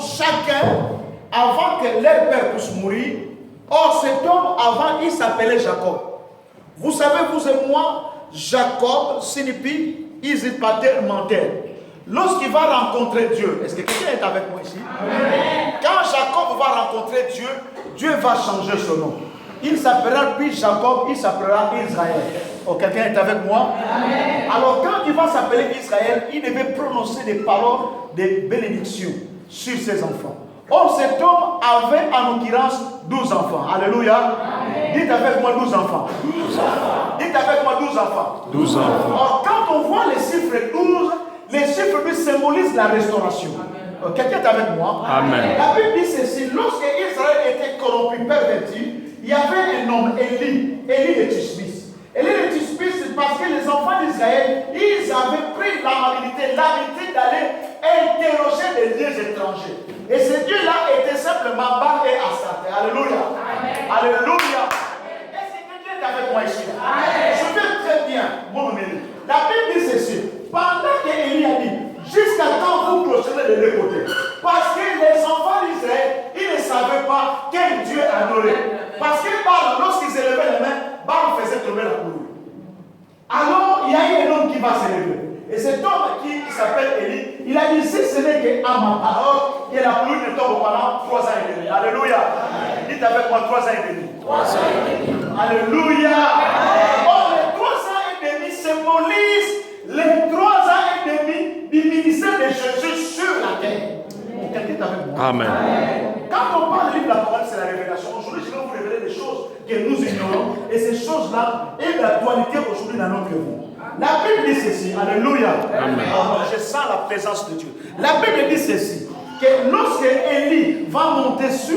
chacun, avant que leur père puisse mourir, or cet homme avant il s'appelait Jacob. Vous savez, vous et moi, Jacob signifie usurpateur, menteur. Lorsqu'il va rencontrer Dieu, est-ce que quelqu'un est avec moi ici? Amen. Quand Jacob va rencontrer Dieu, Dieu va changer son nom. Il s'appellera plus Jacob, il s'appellera Israël. Oh, quelqu'un est avec moi? Amen. Alors quand il va s'appeler Israël, il devait prononcer des paroles de bénédiction sur ses enfants. Or cet homme avait en l'occurrence 12 enfants. Alléluia. Amen. Dites avec moi 12 enfants. 12 enfants. Dites avec moi 12 enfants. 12 enfants. Or quand on voit les chiffres 12, les chiffres 12 symbolisent la restauration. Quelqu'un est avec moi? Amen. La Bible dit ceci, lorsque Israël était corrompu, perverti, il y avait un homme, Élie de Tishbis. Élie de Tishbis, c'est parce que les enfants d'Israël, ils avaient pris l'habitude d'aller interroger des dieux étrangers. Et ces dieux-là étaient simplement Baal et Astarté. Alléluia. Amen. Alléluia. Est-ce que quelqu'un est avec moi ici? Amen. Je vais très bien, mon ami. La Bible dit ceci. Pendant qu'Élie a dit, jusqu'à quand vous clôturez de deux côtés? Parce que les enfants d'Israël, ils ne savaient pas quel Dieu adorer. Parce que Baal, lorsqu'ils élevaient les mains, Baal faisait tomber la couleur. Alors, il y a eu un homme qui va s'élever. Et cet homme qui s'appelle Élie, il a dit, si ce n'est qu'à ma parole, que la pluie ne tombe pendant 3 ans et demi. Alléluia. Amen. Dites avec moi 3 ans et demi. 3 ans et demi. Alléluia. Or, les 3 ans et demi symbolisent les 3 ans et demi du ministère de Jésus sur la terre. Quelqu'un est avec moi? Amen. Quand on parle du livre de la parole, c'est la révélation. Aujourd'hui, je vais vous révéler des choses que nous ignorons. Et ces choses-là est d'actualité aujourd'hui dans notre vie. La Bible dit ceci. Alléluia. Amen. Alors, je sens la présence de Dieu. La Bible dit ceci. Que lorsque Élie va monter sur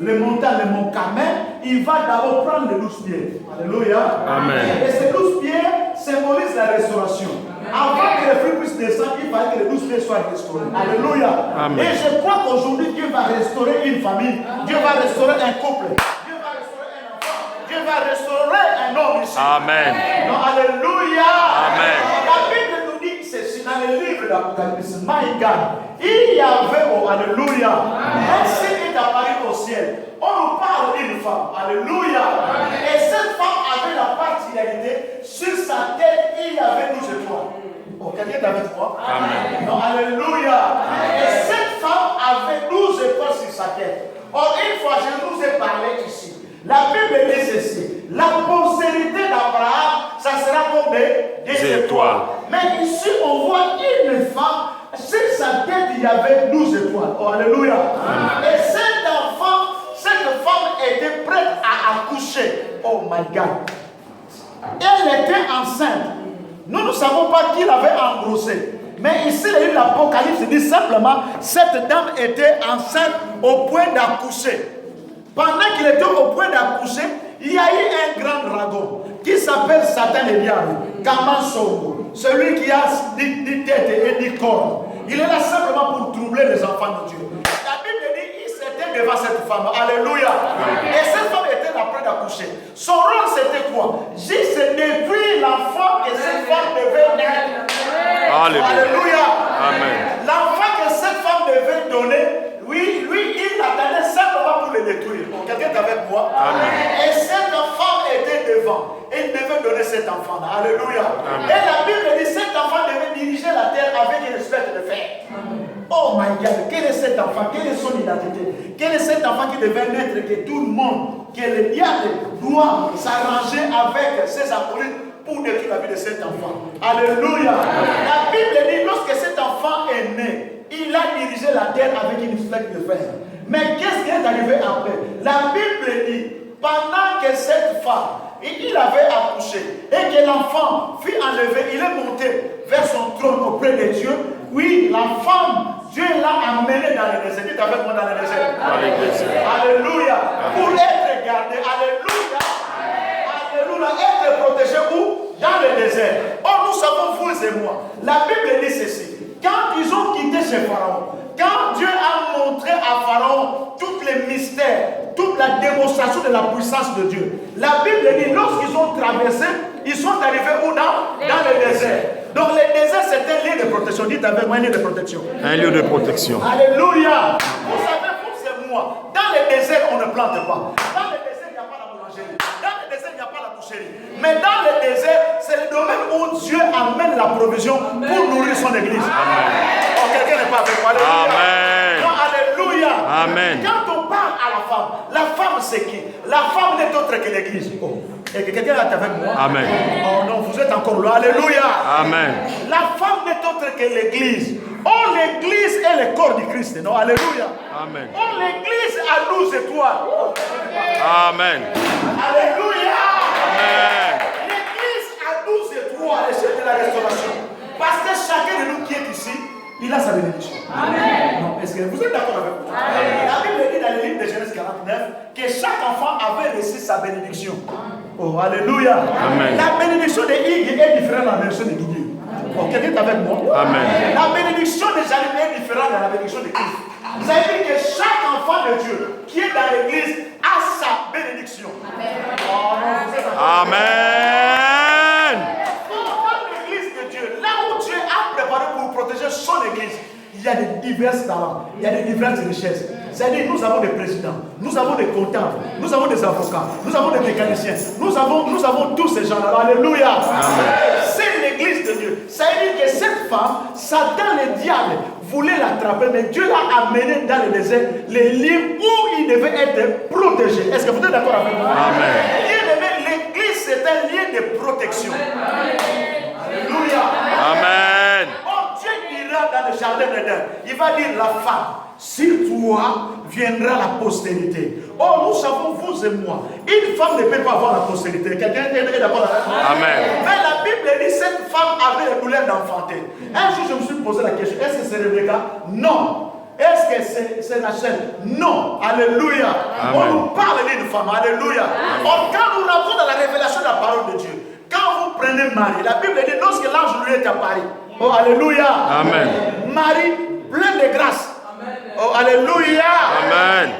le montagne, le mont Carmel, il va d'abord prendre les 12 pieds. Alléluia. Amen. Et ces 12 pieds symbolisent la restauration. Avant que les fruits puissent descendre, il fallait que les 12 pieds soient restaurés. Alléluia. Amen. Et je crois qu'aujourd'hui, Dieu va restaurer une famille. Dieu va restaurer un couple. Dieu va restaurer un enfant. Dieu va restaurer un homme ici. Amen. Donc, alléluia. Amen. La Bible nous dit ceci dans le livre d'Apocalypse. My God. Il y avait, oh, alléluia, un signe est apparu au ciel. On nous parle d'une femme. Alléluia. Amen. Et cette femme avait la particularité, sur sa tête, il y avait 12 étoiles. Oh, quelqu'un est avec moi? Amen. Non, alléluia. Amen. Et cette femme avait 12 étoiles sur sa tête. Or, une fois, je vous ai parlé ici. La Bible dit ceci. La postérité d'Abraham, ça sera comme des étoiles. Mais ici, on voit une femme. Sur sa tête, il y avait 12 étoiles. Oh, alléluia. Amen. Et cette femme était prête à accoucher. Oh my God. Elle était enceinte. Nous ne savons pas qui l'avait engrossée. Mais ici, le livre de l'Apocalypse dit simplement, cette dame était enceinte au point d'accoucher. Pendant qu'il était au point d'accoucher, il y a eu un grand dragon qui s'appelle Satan le diable. Kamansogo. Celui qui a 10 têtes et 10 cornes. Il est là simplement pour troubler les enfants de Dieu. La Bible dit, il s'était devant cette femme. Alléluia. Amen. Et cette femme était là près d'accoucher. Son rôle c'était quoi? Juste détruire l'enfant que cette femme devait naître. Alléluia. Amen. L'enfant que cette femme devait donner, lui, il l'attendait simplement pour le détruire. Quelqu'un est avec moi? Amen. Et cette femme était devant. Il devait donner cet enfant-là. Alléluia. Amen. Et la Bible dit cet enfant devait diriger la terre avec une espèce de fer. Oh my God, quel est cet enfant? Quelle est son identité? Quel est cet enfant qui devait naître que tout le monde, que le diable doit s'arranger avec ses acolytes pour détruire la vie de cet enfant? Alléluia. Amen. La Bible dit lorsque cet enfant est né, il a dirigé la terre avec une flèche de fer. Mais qu'est-ce qui est arrivé après? La Bible dit, pendant que cette femme, il avait accouché et que l'enfant fut enlevé, il est monté vers son trône auprès de Dieu. Oui, la femme, Dieu l'a amenée dans le désert. Dites avec moi dans le désert. Alléluia. Pour être gardé. Alléluia. Alléluia. Être protégé où? Dans le désert. Or, nous savons, vous et moi, la Bible dit ceci. Quand ils ont quitté chez Pharaon, quand Dieu a montré à Pharaon tous les mystères, toute la démonstration de la puissance de Dieu, la Bible dit, lorsqu'ils ont traversé, ils sont arrivés où? Dans le désert. Donc le désert, c'est un lieu de protection. Dites avec moi, un lieu de protection. Un lieu de protection. Alléluia. Vous plante pas. Dans le désert, il n'y a pas la boulangerie. Dans le désert, il n'y a pas la boucherie. Mais dans le désert, c'est le domaine où Dieu amène la provision pour nourrir son église. Oh, quelqu'un n'est pas avec moi. Alléluia. Amen. Non, alléluia. Amen. Quand on parle à la femme c'est qui? La femme n'est autre que l'église. Oh. Et que quelqu'un est avec moi. Amen. Oh non, vous êtes encore là. Alléluia. Amen. La femme n'est autre que l'église. Oh, l'église est le corps du Christ. Non, alléluia. Amen. Oh, l'église a 12 étoiles. Amen. Alléluia. Amen. L'église a 12 étoiles et c'est de la restauration. Parce que chacun de nous qui est ici, il a sa bénédiction. Amen. Non, est-ce que vous êtes d'accord avec moi? Amen. La Bible dit dans le livre de Genèse 49 que chaque enfant avait reçu sa bénédiction. Oh, alléluia. Amen. La bénédiction de Hugues est différente de la bénédiction de Guigui. Oh, quelqu'un est avec moi? Amen. La bénédiction de Jalim est différente de la bénédiction de Christ. Vous avez dit que chaque enfant de Dieu qui est dans l'église a sa bénédiction. Amen. Oh, non, Amen. dans l'église de Dieu, là où Dieu a préparé pour protéger son église, il y a des divers talents, il y a des diverses richesses. C'est-à-dire, nous avons des présidents, nous avons des comptables, nous avons des avocats, nous avons des mécaniciens, nous avons tous ces gens-là. Alléluia. C'est l'église de Dieu. C'est-à-dire que cette femme, Satan, le diable, voulait l'attraper, mais Dieu l'a amené dans le désert, les lieux où il devait être protégé. Est-ce que vous êtes d'accord avec moi? Amen. L'église, c'est un lieu de protection. Alléluia. Amen. Oh, Dieu ira dans le jardin d'Éden. Il va dire la femme, sur toi viendra la postérité. Oh, nous savons, vous et moi, une femme ne peut pas avoir la postérité. Quelqu'un est d'accord avec moi? Amen. Mais la Bible dit cette femme avait le douleur d'enfanter. Un jour, je me suis posé la question, est-ce que c'est Rebecca? Non. Est-ce que c'est Rachel? Non. Alléluia. Amen. On nous parle d'une femme. Alléluia. Or, quand nous rentrons dans la révélation de la parole de Dieu, quand vous prenez Marie, la Bible dit lorsque l'ange lui est apparu. Oh, alléluia. Amen. Marie, pleine de grâce. Oh, alléluia. Amen.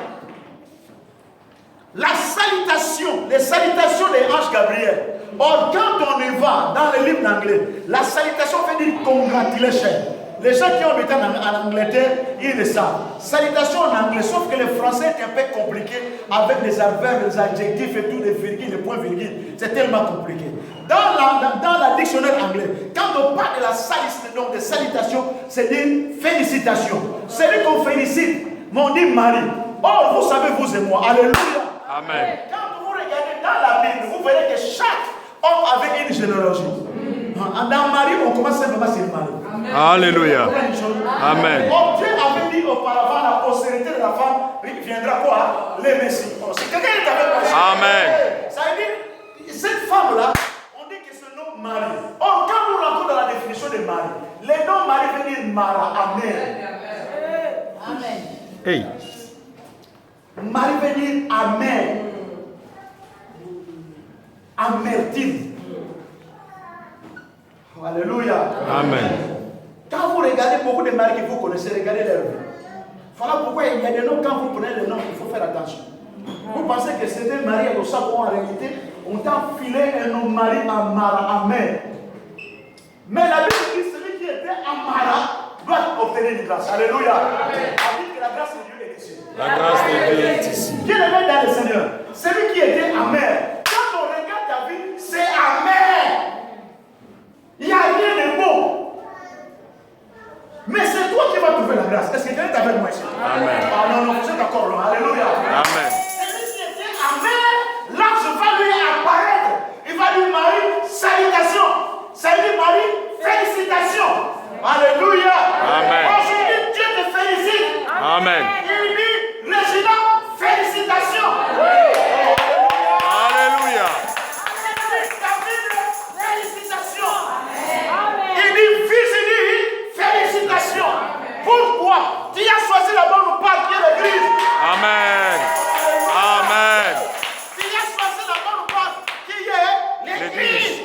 La salutation, les salutations des anges Gabriel. Or, quand on y va dans le livre d'anglais, la salutation veut dire congratulation. Les gens qui ont été en Angleterre, ils le savent. Salutation en anglais, sauf que le français est un peu compliqué avec les adverbes, les adjectifs et tout, les virgules, les points virgules. C'est tellement compliqué. Dans la dictionnaire anglais, quand on parle de la salutation, de salutation, c'est dire félicitations. C'est lui qu'on félicite, mais on dit Marie. Or, vous savez, vous et moi, alléluia. Amen. Quand vous regardez dans la Bible, vous verrez que chaque homme avait une généalogie. Dans Marie, on commence simplement sur Marie. Alléluia. Amen. Oh, Dieu avait dit auparavant la postérité de la femme viendra quoi? Le Messie. Oh, si quelqu'un est avec moi, amen. Ça veut dire, cette femme-là, on dit que ce nom Marie. Oh, quand nous rentrons dans la définition de Marie, le nom Marie veut dire Mara, Amen. Amen. Hey. Marie veut dire Amen. Amertume. Alléluia. Amen. Quand vous regardez beaucoup de maris que vous connaissez, regardez leur vie. Voilà pourquoi il y a des noms, quand vous prenez les noms, il faut faire attention. Vous pensez que c'était Marie et ça, en réalité, on t'a filé un nom Marie à Mara, Amen. Mais la Bible dit celui qui était à Mara doit obtenir une grâce. Alléluia. Amen. Que la grâce de Dieu est ici. La grâce de Dieu est ici. Qui est le maître dans le Seigneur? Celui qui était amer. Quand on regarde ta vie, c'est amer. Il n'y a rien de bon. Mais c'est toi qui vas trouver la grâce. Est-ce que quelqu'un est avec moi ici? Amen. Ah non, vous êtes d'accord là. Alléluia. Amen. Celui qui était amer, l'ange va lui apparaître. Il va lui Marie, salutations. Ça dit Marie, félicitations. Alléluia. Amen. Aujourd'hui, Dieu te félicite. Amen. Il dit, Régina, félicitations. Oui. Alléluia. Félicitations. Pourquoi? Tu as choisi la bonne part qui est l'église. Amen. Amen. Tu as choisi la bonne part qui est l'église.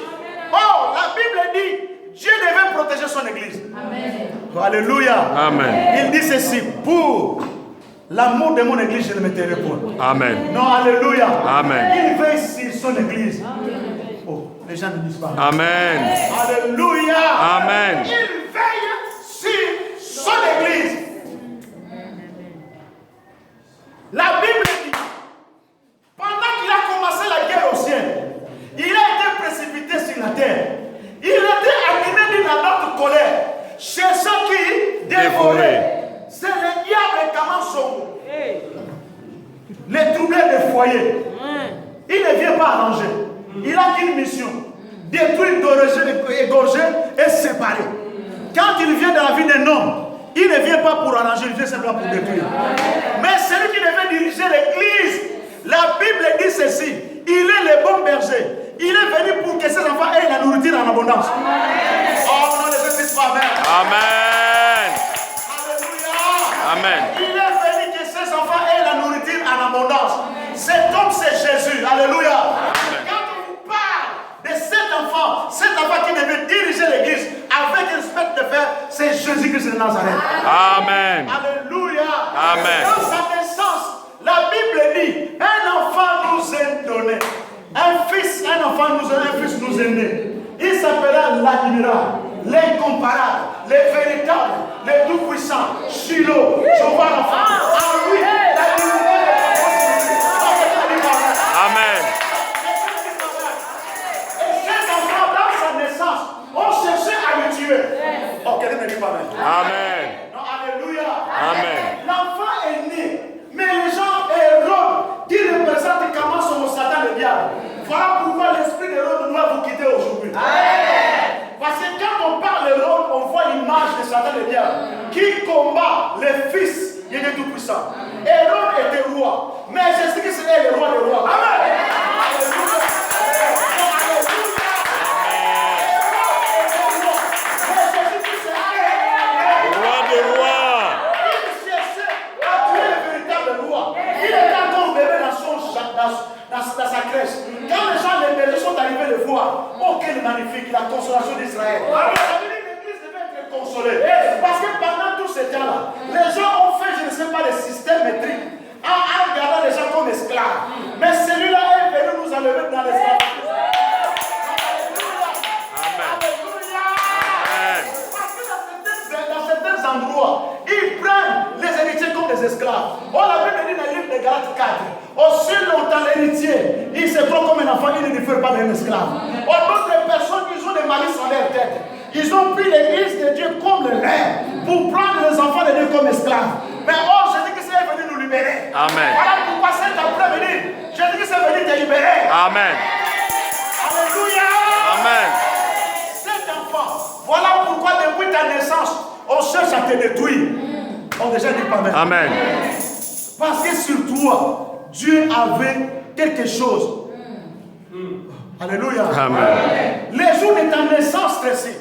Oh, la Bible dit Dieu devait protéger son église. Amen. Alléluia. Amen. Il dit ceci: pour l'amour de mon église, je ne me tairai point. Amen. Non, alléluia. Amen. Il veille sur son église. Amen. Oh, les gens ne disent pas. Amen. Alléluia. Amen. Il veille sur son église. La Bible dit les troubles des foyers. Il ne vient pas arranger. Il a une mission. Détruire, égorger et séparer. Quand il vient dans la vie d'un homme, il ne vient pas pour arranger, il vient simplement pour détruire. Mais celui qui devait diriger l'église, la Bible dit ceci, il est le bon berger. Il est venu pour que ses enfants aient la nourriture en abondance. Oh non, ne faites pas amen. Amen. Alléluia. Amen. Il est venu que ses enfants aient la nourriture en abondance. Cet homme, c'est Jésus. Alléluia. Quand on vous parle de cet enfant qui devait diriger l'église avec respect de faire, c'est Jésus-Christ de Nazareth. Amen. Alléluia. Amen. Dans sa naissance, la Bible dit, un enfant nous est donné. Un fils nous est né. Il s'appellera l'admirable, l'incomparable, le véritable, le tout-puissant, Shiloh, Jehovah Rapha. En lui, la divinité de la possibilité. Amen. Et cet enfant, dans sa naissance, on cherchait à le tuer. Oh, quelqu'un ne dit pas amen. Amen. Non, alléluia. Amen. L'enfant est né, mais les gens Hérode, qui représente comment son Satan le diable. Voilà pourquoi l'esprit d'Hérode doit vous quitter aujourd'hui. Parce que quand on parle d'Hérode, on voit l'image de Satan le diable qui combat le fils de Tout-Puissant. Hérode était roi, mais Jésus-Christ est le roi des rois. Amen. Alléluia. Roi des rois. Il cherchait à tuer le véritable roi. Il était encore bébé dans sa crèche. Quand les gens, les bergers sont arrivés le voir, oh quel magnifique, la consolation d'Israël. Ça veut dire que l'église devait être consolée. Parce que pendant tous ces temps-là, les gens ont fait, je ne sais pas, des systèmes métriques en regardant les gens comme esclaves. Mais celui-là est venu nous enlever dans l'esclavage. Endroits, ils prennent les héritiers comme des esclaves. Oh, la Bible dit dans le livre de Galates 4, aussi longtemps l'héritier, il se prend comme un enfant, il ne diffère pas d'un esclave. Oh, d'autres personnes, ils ont des malices en leur tête. Ils ont pris l'église de Dieu comme le leur pour prendre les enfants de Dieu comme esclaves. Mais oh, Jésus-Christ est venu nous libérer. Amen. Voilà pourquoi cet après-midi, Jésus-Christ est venu te libérer. Amen. Alléluia. Amen. Cet enfant, voilà pourquoi depuis ta naissance, on cherche à te détruire. On déjà dit pas même. Amen. Parce que sur toi, Dieu avait quelque chose. Alléluia. Amen. Les jours de ta naissance, Tracy,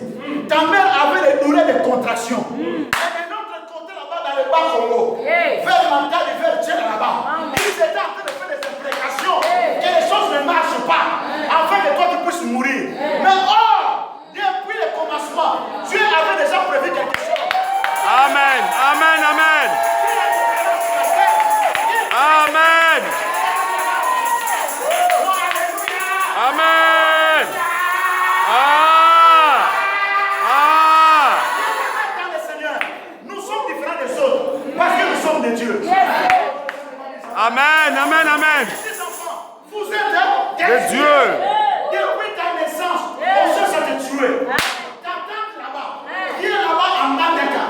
ta mère avait des douleurs de contraction. Et de notre côté là-bas, dans le bas Congo, vers Mantal et vers Dieu là-bas, ils étaient en train de faire des imprécations que les choses ne marchent pas, afin que toi tu puisses mourir. Mais oh, depuis le commencement, Dieu avait déjà prévu quelque chose. Amen. Amen. Amen. Amen. Amen. Dans le Seigneur, nous sommes différents des autres parce que nous sommes des dieux. Amen. Amen. Amen. Les enfants, vous êtes Des dieux. Depuis ta naissance, on cherche à te tuer. Ta tante là-bas, il est là-bas en Mandaka.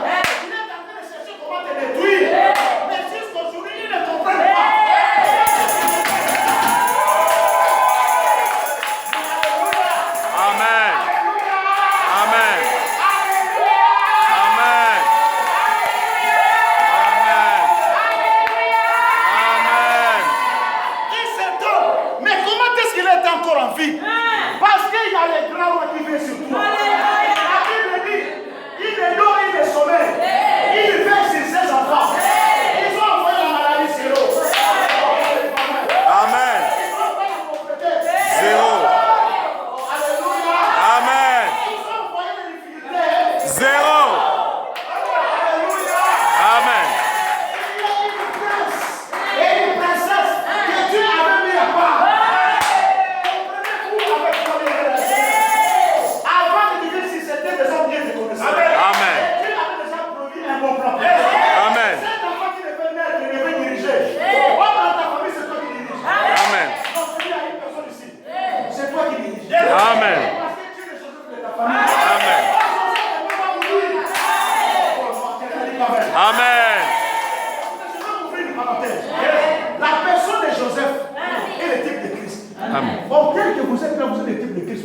Il est en train de chercher comment te détruire. Mais jusqu'aujourd'hui, ils ne comprennent pas. Amen. Amen. Amen. Amen. Il s'étonne. Mais comment est-ce qu'il est encore en vie?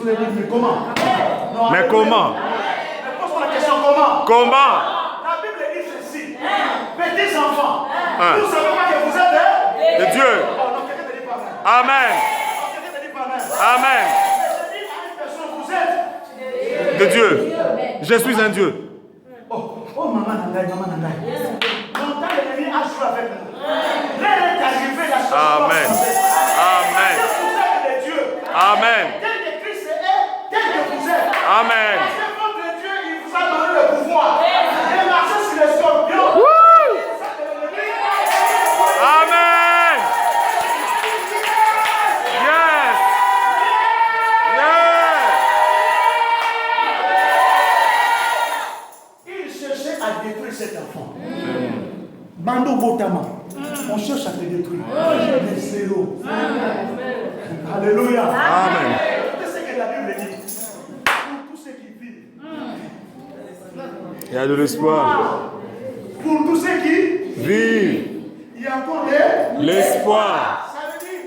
allez dire, mais comment? Non, Mais comment? Mais pose-moi la question, comment? Comment? La Bible dit ceci. Petits enfants, Hein. vous savez pas que vous êtes De Dieu. Oh, non, quelqu'un ne dit pas amen. Amen. Non, quelqu'un ne dit pas amen. Amen. Mais je dis à une personne, vous êtes. De Dieu. Je suis un Dieu. Oh, maman Nandaï, maman Nandaï. Longtemps l'ennemi a joué avec nous. L'heure est arrivée, la chose Amen. Amen. Vous êtes de Dieu. Amen. Tel que Christ est, tel que vous êtes. Amen. Parce que votre Dieu, il vous a donné le pouvoir de marcher sur les scorpions. Amen. Yes. Il cherchait à détruire cet enfant. Bando Botama, on cherche à te détruire. Mais zéro. Alléluia. Amen. C'est ce que la Bible dit. Pour tous ceux qui vivent. Il y a de l'espoir. Pour tous ceux qui Vive il y a encore l'espoir. Ça veut dire,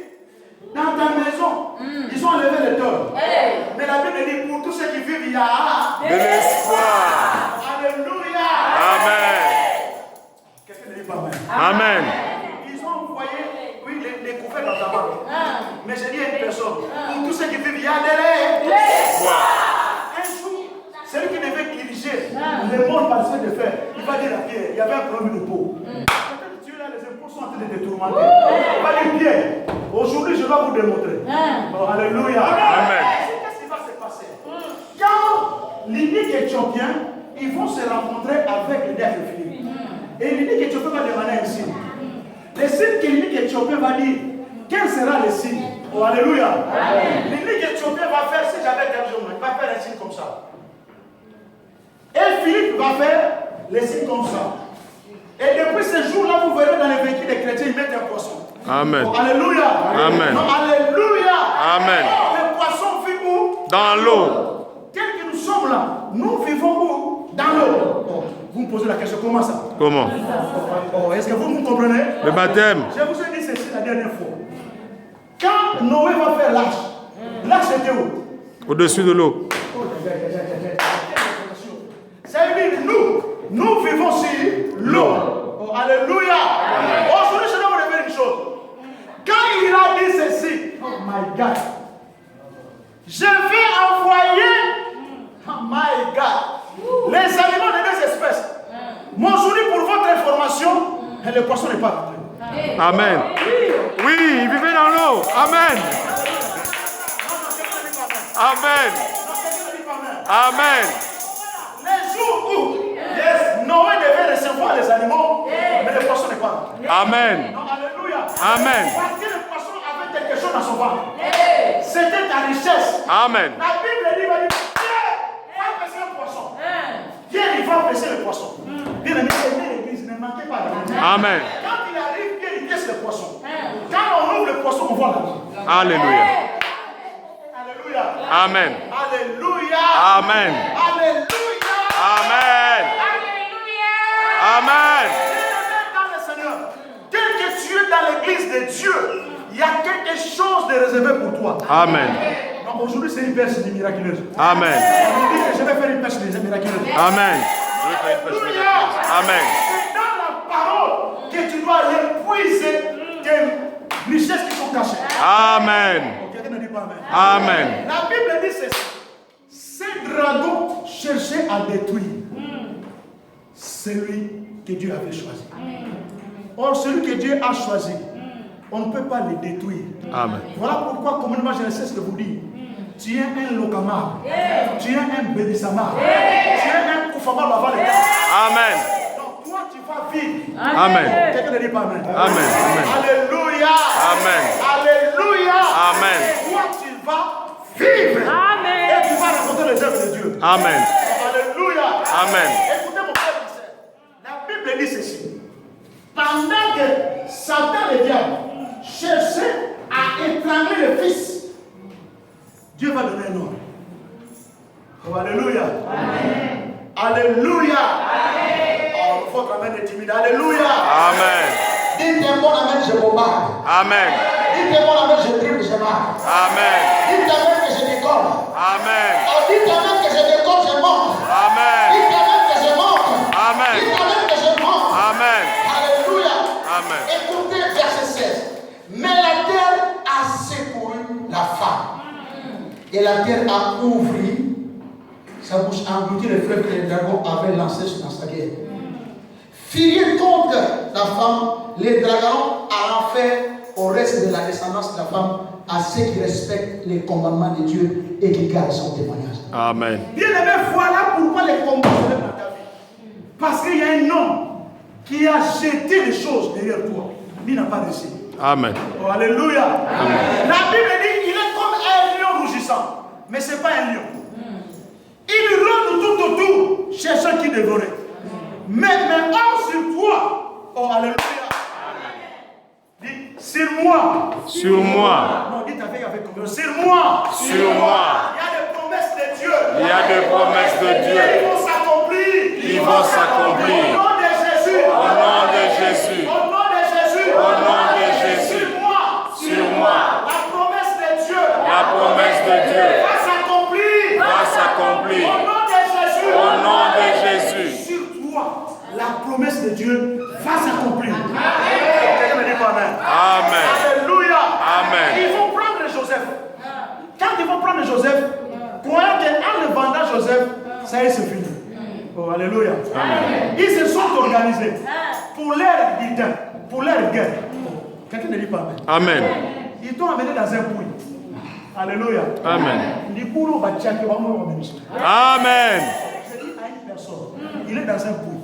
dans ta maison, ils ont enlevé les torts. Mais la Bible dit, pour tous ceux qui vivent, il y a De l'espoir. Alléluia. Amen. Quelqu'un ne dit pas amen. Amen. Ils ont envoyé, oui, les couverts dans ta banque. Mais j'ai dit à une personne, pour tous ceux qui vivent, il y a des Espoir. Un jour, celui qui devait diriger le monde par ce de faire, il va dire à Pierre, il y avait un problème de peau. Peut-être Dieu là, les impôts sont en train de te tourmenter. Il va dire, Pierre, aujourd'hui je dois vous démontrer. Oh, alléluia. Amen. Qu'est-ce qui va se passer? Quand l'unique éthiopien, ils vont se rencontrer avec le diable Philippe. Et l'unique éthiopien va demander un signe. Le signe que l'unique éthiopien va dire, quel sera le signe? Oh, alléluia. L'unique éthiopien va faire, si j'avais quelqu'un, il va faire un signe comme ça. Et Philippe va faire les signes comme ça. Et depuis ce jour-là, vous verrez dans les véhicules des chrétiens, ils mettent un poisson. Amen. Oh, alléluia. Amen. Non, alléluia. Amen. Le poisson vit où? Dans l'eau. Tel que nous sommes là, nous vivons où? Dans l'eau. Oh, vous me posez la question, comment ça? Comment? Oh, est-ce que vous me comprenez? Le baptême. Je vous ai dit ceci la dernière fois. Quand Noé va faire l'arche, l'arche était où? Au-dessus de l'eau. Ça veut dire nous vivons sur l'eau. Oh, alléluia. Aujourd'hui, je dois vous révéler une chose. Quand il a dit ceci, oh my God, je vais envoyer, oh my God, les animaux de deux espèces. Moi, aujourd'hui, pour votre information, le poisson n'est pas rentré. Amen. Oui, il vivait dans l'eau. Amen. Amen. Amen. Les jours où Noé devait recevoir les animaux, mais le poisson n'est pas rentré. Amen. Non, alléluia. Amen. Parce que le poisson avait quelque chose dans son ventre. C'était ta richesse. Amen. La Bible dit, va dire, Pierre, va pêcher un poisson. Pierre, il va pêcher le poisson. Bien aimé, l'église, ne manquez pas de l'église. Amen. Quand il arrive, Pierre, il pêche le poisson. Quand on ouvre le poisson, on voit la vie. Alléluia. Alléluia. Amen. Alléluia. Amen. Alléluia. Amen. Amen. Dans le Seigneur, tel que tu es dans l'église de Dieu, il y a quelque chose de réservé pour toi. Amen. Donc aujourd'hui, c'est une perche miraculeuse. Amen. On dit que je vais faire une perche miraculeuse. Amen. Alléluia. Amen. C'est dans la parole que tu dois épuiser tes richesses qui sont cachées. Amen. Quelqu'un ne dit pas amen. Amen. La Bible dit ceci. Ces dragons cherchaient à détruire celui que Dieu avait choisi. Or, celui que Dieu a choisi, on ne peut pas le détruire. Amen. Voilà pourquoi, communément, je ne sais ce que vous dites. Tu es un Lokamar. Tu es un Bédissama. Tu es un Koufama Baba les gars. Amen. Donc, toi, tu vas vivre. Amen. Quelqu'un ne dit pas amen. Amen. Amen. Alléluia. Amen. Alléluia. Amen. Toi, tu vas vivre. Amen. Et tu vas raconter les œuvres de Dieu. Amen. Alléluia. Amen. Écoutez mon frère et ma sœur. La Bible dit ceci. Pendant que Satan le diable cherchait à étrangler le Fils, Dieu va donner un nom. Oh, alléluia. Amen. Alléluia. Amen. Oh, votre amen est timide. Alléluia. Amen. Dites un bon amen, je bombarde. Amen. Dites un bon amen, je brûle, je marque. Amen. Dites un amen que je décolle. Amen. On dit quand même que je décolle, je monte. Amen. Dit quand même que je monte. Amen. Dit quand même que je monte. Amen. Alléluia. Amen. Écoutez verset 16. Mais la terre a secouru la femme. Et la terre a ouvert sa bouche, a englouti les fleuves que les dragons avaient lancés dans sa guerre. Furieux contre la femme, les dragons ont fait au reste de la descendance de la femme à ceux qui respectent les commandements de Dieu et qui gardent son témoignage. Amen. Bien aimé, voilà pourquoi les combats se lèvent dans ta vie. Parce qu'il y a un homme qui a jeté les choses derrière toi. Il n'a pas réussi. Amen. Oh, alléluia. Amen. La Bible dit qu'il est comme un lion rougissant. Mais ce n'est pas un lion. Il rôde tout autour, cherchant qui dévorer. Mais hors sur toi. Oh, alléluia. Dis, sur moi. Sur moi. Non, dites avec confiance. Sur moi. Sur moi. Il y a des promesses de Dieu. Il y a des promesses de Dieu. Ils vont s'accomplir. Ils vont s'accomplir. Au nom de Jésus. Au nom de Jésus. Au nom de Jésus. Au nom de Jésus. Sur moi. Sur moi. La promesse de Dieu. La promesse de Dieu Va s'accomplir. va s'accomplir. Au nom de Jésus. Au nom de Jésus. Sur toi, la promesse de Dieu va s'accomplir. Quelqu'un me dit pas amen. Amen. Alléluia. Amen. Ils vont prendre Joseph. Quand ils vont prendre Joseph, croyant qu'en le vendant Joseph, ça y est, c'est fini. Oh, alléluia. Amen. Ils se sont organisés pour leur butin, pour leur guerre. Quelqu'un ne dit pas amen. Amen. Ils t'ont amené dans un puits. Alléluia. Amen. Amen. Je dis à une personne, il est dans un puits.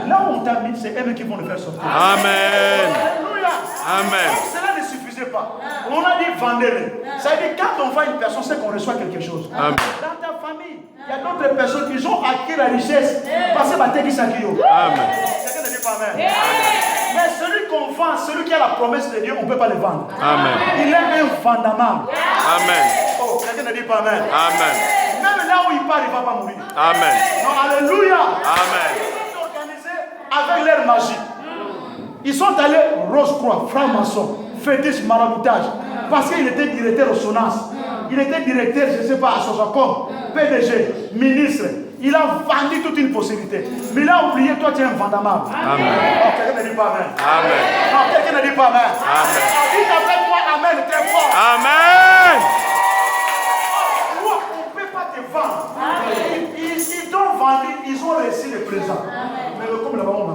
Là où on t'a mis, c'est eux qui vont le faire sortir. Amen. Alléluia. Amen. Donc, cela ne suffisait pas. On a dit vendez-les. Ça veut dire quand on voit une personne, c'est qu'on reçoit quelque chose. Amen. Dans ta famille, il y a d'autres personnes qui ont acquis la richesse. Parce que Amen. quelqu'un ne dit pas amen. Mais celui qu'on vend, celui qui a la promesse de Dieu, on ne peut pas le vendre. Amen. Il est invendable. Amen. Oh, quelqu'un ne dit pas amen. Amen. Même là où il part, il ne va pas mourir. Amen. Non, alléluia. Amen. Ils sont organisés avec leur magie. Ils sont allés Rose-Croix, franc-maçon, fétiche, maraboutage. Parce qu'il était directeur au SONAS. Il était directeur, je ne sais pas, à Sosacom, PDG, ministre. Il a vendu toute une possibilité. Mais il a oublié, toi tu es invendable. Amen. Oh, quelqu'un ne dit pas amen. Amen. Non, quelqu'un ne dit pas amen. Amen. Dites avec moi amen très fort. Amen. Toi, on ne peut pas te vendre. Ils t'ont vendu, ils ont reçu le présent. Mais le comme là-bas, on a.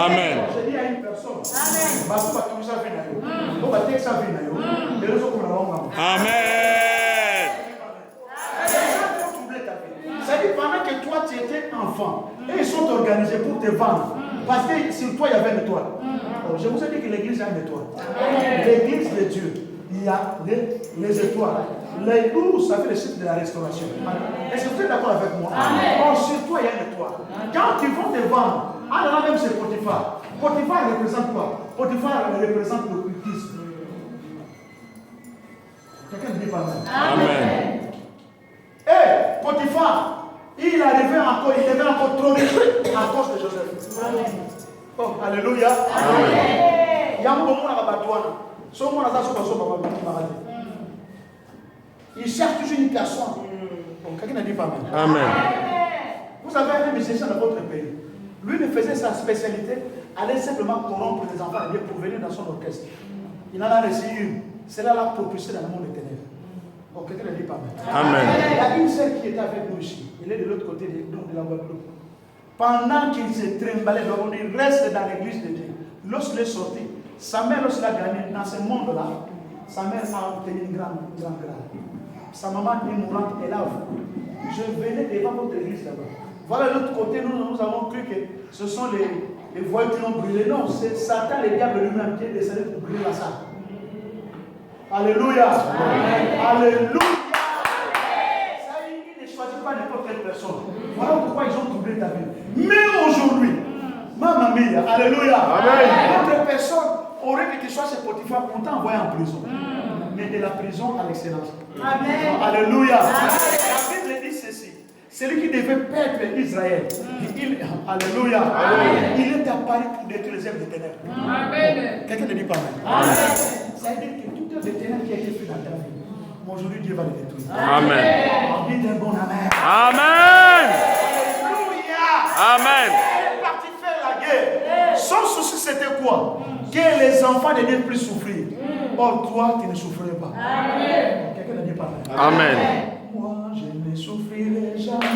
Amen. J'ai dit à une personne, parce que tout ça vient d'ailleurs. On va dire que ça vient d'ailleurs. Mais le comme là-bas, on a. Amen. C'est-à-dire pendant que toi tu étais enfant, et ils sont organisés pour te vendre. Parce que sur toi il y avait une étoile. Oh, je vous ai dit que l'église a une étoile. L'église de Dieu, il y a les étoiles. Les 12, ça fait le chiffre de la restauration. Est-ce que vous êtes d'accord avec moi? Oh, sur toi il y a une étoile. Quand ils vont te vendre, alors là même c'est Potiphar. Potiphar représente quoi? Potiphar représente l'occultisme. Quelqu'un ne dit pas amen. Amen. Et Potiphar, il arrivait encore, il devait encore trop riche à cause de Joseph. Oh, alléluia. Il y a un moment à Batouana. Il cherche toujours une personne. Bon, quelqu'un n'a dit pas amen. Amen. Vous avez un musicien dans votre pays. Lui ne faisait sa spécialité, aller simplement corrompre les enfants de Dieu pour venir dans son orchestre. Il en a reçu une. Cela l'a propulsé dans le monde éternel. Donc, quelqu'un ne dit pas amen. Amen. Il y a une sœur qui était avec nous ici. Elle est de l'autre côté de la Guadeloupe. Pendant qu'il se trimballait, il reste dans l'église de Dieu. Lorsqu'il est sorti, sa mère, lorsqu'il a gagné dans ce monde-là, sa mère a obtenu une grande grâce. Sa maman est mourante, elle a voulu. Je venais devant votre église là-bas. Voilà l'autre côté, nous avons cru que ce sont les voies qui ont brûlé. Non, c'est Satan, le diable lui-même qui est descendu pour brûler la salle. Alléluia. Alléluia. Ça, il ne choisit pas n'importe quelle personne. Voilà pourquoi ils ont troublé ta vie. Mais aujourd'hui, Mamma mia, alléluia. Amen. D'autres personnes auraient que tu sois chez Potiphar pour t'envoyer en prison. Mais de la prison à l'excellence. Amen. Alléluia. La Bible dit ceci. Celui qui devait perdre Israël, alléluia, il est apparu pour détruire les œuvres des ténèbres. Amen. Quelqu'un ne dit pas amen. Ça veut dire que toute œuvre des ténèbres qui a été faite dans ta vie, Mais aujourd'hui, Dieu va les détruire. Amen. On dit un bon amen. Amen. Alléluia. Amen. Elle est partie faire la guerre. Son souci, c'était quoi? Que les enfants ne viennent plus souffrir. Or, toi, tu ne souffrais pas. Amen. Quelqu'un ne dit pas amen. Amen. Moi, je ne souffrirai jamais.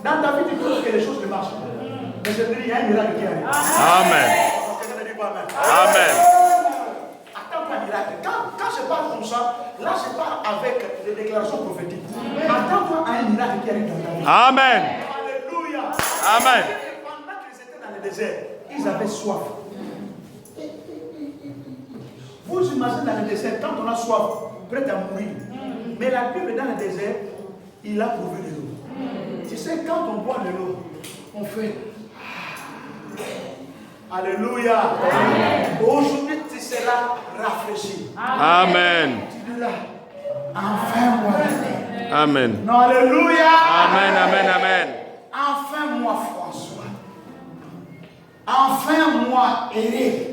Dans ta vie, tu trouves que les choses ne marchent pas. Mais je te dis, il y a un miracle qui arrive. Amen. Quelqu'un ne dit pas amen. Amen. Attends un miracle. Quand je parle comme ça, là je parle avec des déclarations prophétiques. Attends-toi à un miracle qui arrive dans ta vie. Amen. Alléluia. Amen. Et pendant qu'ils étaient dans le désert, ils avaient soif. Vous imaginez dans le désert, quand on a soif, prêt à mourir. Mais la Bible dans le désert, il a trouvé de l'eau. Tu sais, quand on boit de l'eau, on fait. Alléluia. Aujourd'hui, tu seras rafraîchi. Amen. Tu diras, enfin moi. Amen. Non, alléluia. Amen. Amen. Amen. Enfin moi, François. Enfin moi, Eric.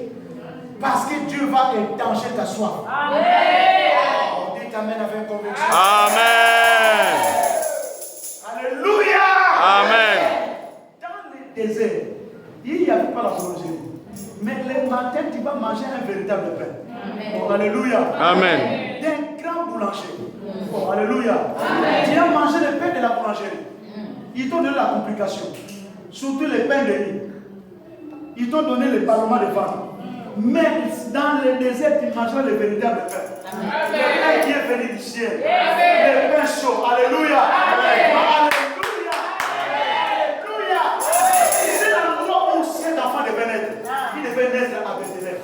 Parce que Dieu va étancher ta soif. Amen. Oh, dites amen avec conviction. Amen. Alléluia. Amen. Dans le désert, il n'y avait pas la boulangerie. Mais le matin, tu vas manger un véritable pain. Amen. Oh, alléluia. Amen. D'un grand boulanger. Oh, alléluia. Amen. Tu as mangé le pain de la boulangerie. Ils t'ont donné la complication. Surtout les pains de riz. Ils t'ont donné le ballonnement de ventre. Mais dans le désert, tu mangeras le véritable pain. Amen. Le pain qui est venu du ciel. Amen. Le pain chaud. Alléluia. Amen. Alléluia. Alléluia. C'est l'endroit où cet enfant devait naître. Il devait naître à Bethléem.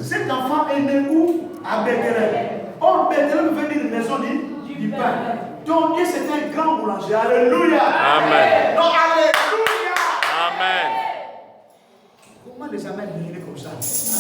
Cet enfant est né où? À Bethléem. Or, Bethléem veut dire une maison du pain. Donc, c'était un grand boulanger. Alléluia. Amen. Donc, alléluia. Amen. Comment les amènes venir comme ça?